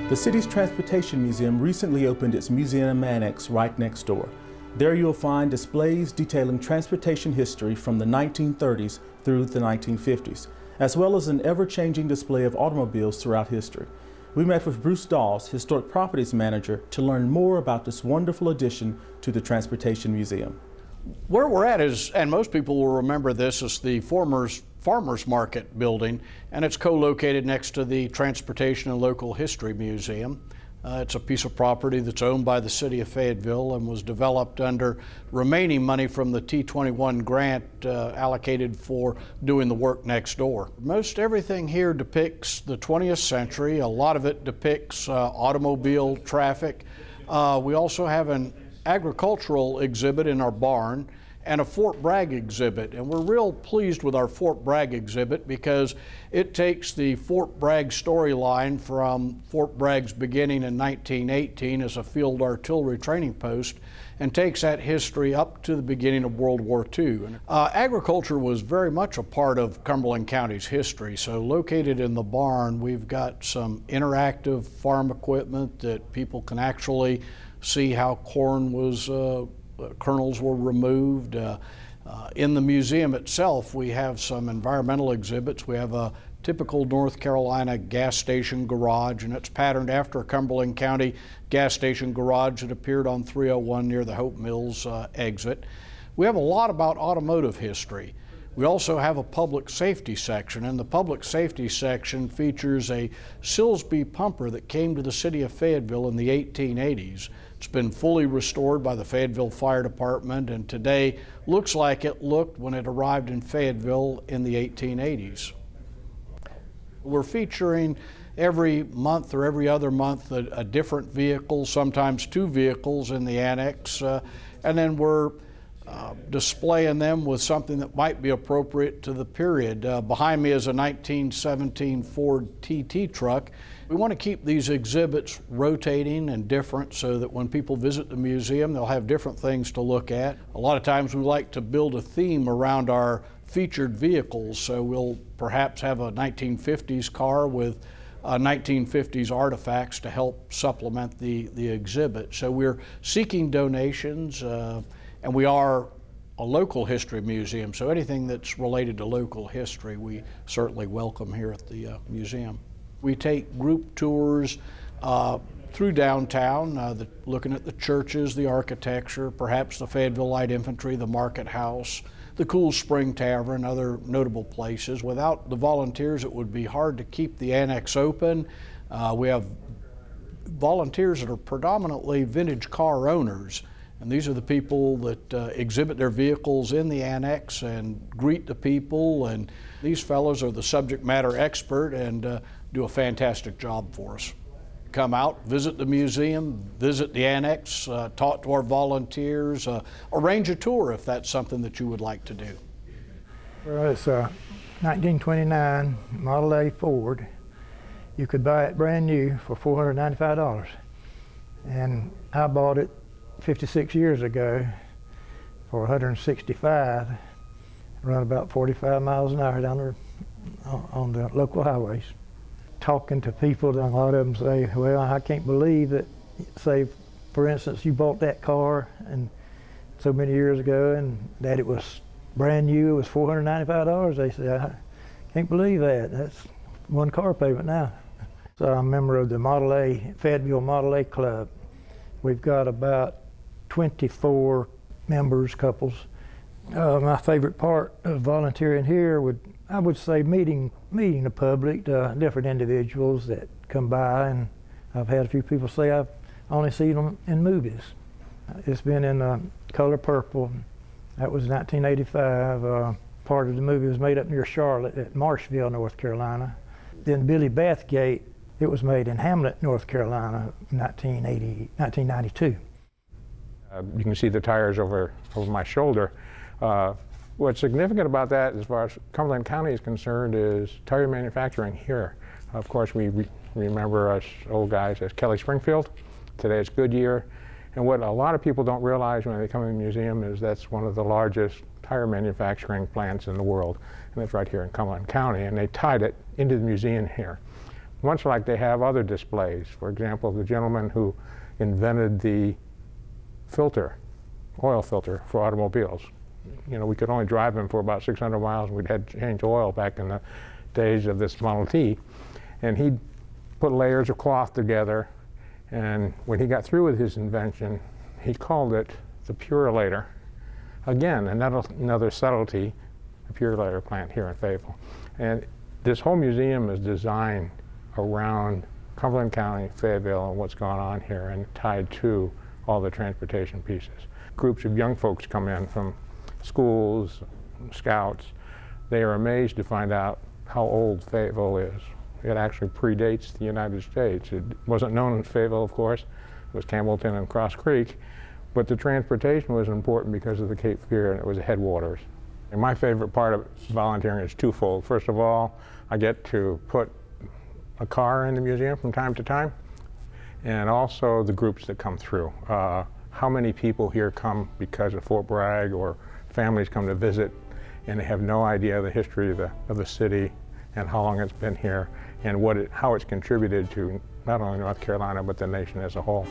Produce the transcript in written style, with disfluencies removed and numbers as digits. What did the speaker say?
The city's Transportation Museum recently opened its Museum Annex right next door. There you'll find displays detailing transportation history from the 1930s through the 1950s, as well as an ever-changing display of automobiles throughout history. We met with Bruce Dawes, Historic Properties Manager, to learn more about this wonderful addition to the Transportation Museum. Where we're at is, and most people will remember this, is the Farmers Market building, and it's co-located next to the Transportation and Local History Museum. It's a piece of property that's owned by the city of Fayetteville and was developed under remaining money from the T21 grant allocated for doing the work next door. Most everything here depicts the 20th century. A lot of it depicts automobile traffic. We also have an agricultural exhibit in our barn and a Fort Bragg exhibit, and we're real pleased with our Fort Bragg exhibit because it takes the Fort Bragg storyline from Fort Bragg's beginning in 1918 as a field artillery training post and takes that history up to the beginning of World War II. Agriculture was very much a part of Cumberland County's history, so located in the barn we've got some interactive farm equipment that people can actually see how corn was kernels were removed. In the museum itself, we have some environmental exhibits. We have a typical North Carolina gas station garage, and it's patterned after a Cumberland County gas station garage that appeared on 301 near the Hope Mills exit. We have a lot about automotive history. We also have a public safety section, and the public safety section features a Silsbee pumper that came to the city of Fayetteville in the 1880s. It's been fully restored by the Fayetteville Fire Department and today looks like it looked when it arrived in Fayetteville in the 1880s. We're featuring every month or every other month a different vehicle, sometimes two vehicles in the annex, and then we're displaying them with something that might be appropriate to the period. Behind me is a 1917 Ford TT truck. We want to keep these exhibits rotating and different so that when people visit the museum, they'll have different things to look at. A lot of times we like to build a theme around our featured vehicles, so we'll perhaps have a 1950s car with 1950s artifacts to help supplement the exhibit. So we're seeking donations, and we are a local history museum, so anything that's related to local history we certainly welcome here at the museum. We take group tours through downtown, looking at the churches, the architecture, perhaps the Fayetteville Light Infantry, the Market House, the Cool Spring Tavern, other notable places. Without the volunteers, it would be hard to keep the annex open. We have volunteers that are predominantly vintage car owners, and these are the people that exhibit their vehicles in the annex and greet the people, and these fellows are the subject matter expert and do a fantastic job for us. Come out, visit the museum, visit the annex, talk to our volunteers, arrange a tour if that's something that you would like to do. Well, it's a 1929 Model A Ford. You could buy it brand new for $495, and I bought it 56 years ago for $165, run about 45 miles an hour down there on the local highways. Talking to people, a lot of them say, well, I can't believe that, say, for instance, you bought that car and so many years ago and that it was brand new, it was $495. They say, I can't believe that. That's one car payment now. So I'm a member of the Fayetteville Model A Club. We've got about 24 members, couples. My favorite part of volunteering here I would say meeting the public, different individuals that come by, and I've had a few people say I've only seen them in movies. It's been in color purple. That was 1985. Part of the movie was made up near Charlotte at Marshville, North Carolina. Then Billy Bathgate, it was made in Hamlet, North Carolina, 1992. You can see the tires over my shoulder. What's significant about that, as far as Cumberland County is concerned, is tire manufacturing here. Of course, we remember us old guys as Kelly Springfield. Today it's Goodyear. And what a lot of people don't realize when they come to the museum is that's one of the largest tire manufacturing plants in the world. And it's right here in Cumberland County. And they tied it into the museum here. much like they have other displays. For example, the gentleman who invented the filter, oil filter for automobiles. You know, we could only drive them for about 600 miles. We'd had to change oil back in the days of this Model T. And he put layers of cloth together, and when he got through with his invention, he called it the Purolator. Again, another subtlety, a Purolator plant here in Fayetteville. And this whole museum is designed around Cumberland County, Fayetteville, and what's going on here, and tied to all the transportation pieces. Groups of young folks come in from schools, scouts. They are amazed to find out how old Fayetteville is. It actually predates the United States. It wasn't known as Fayetteville, of course. It was Campbellton and Cross Creek. But the transportation was important because of the Cape Fear, and it was the headwaters. And my favorite part of volunteering is twofold. First of all, I get to put a car in the museum from time to time, and also the groups that come through. How many people here come because of Fort Bragg, or families come to visit and they have no idea the history of the city and how long it's been here and how it's contributed to not only North Carolina but the nation as a whole.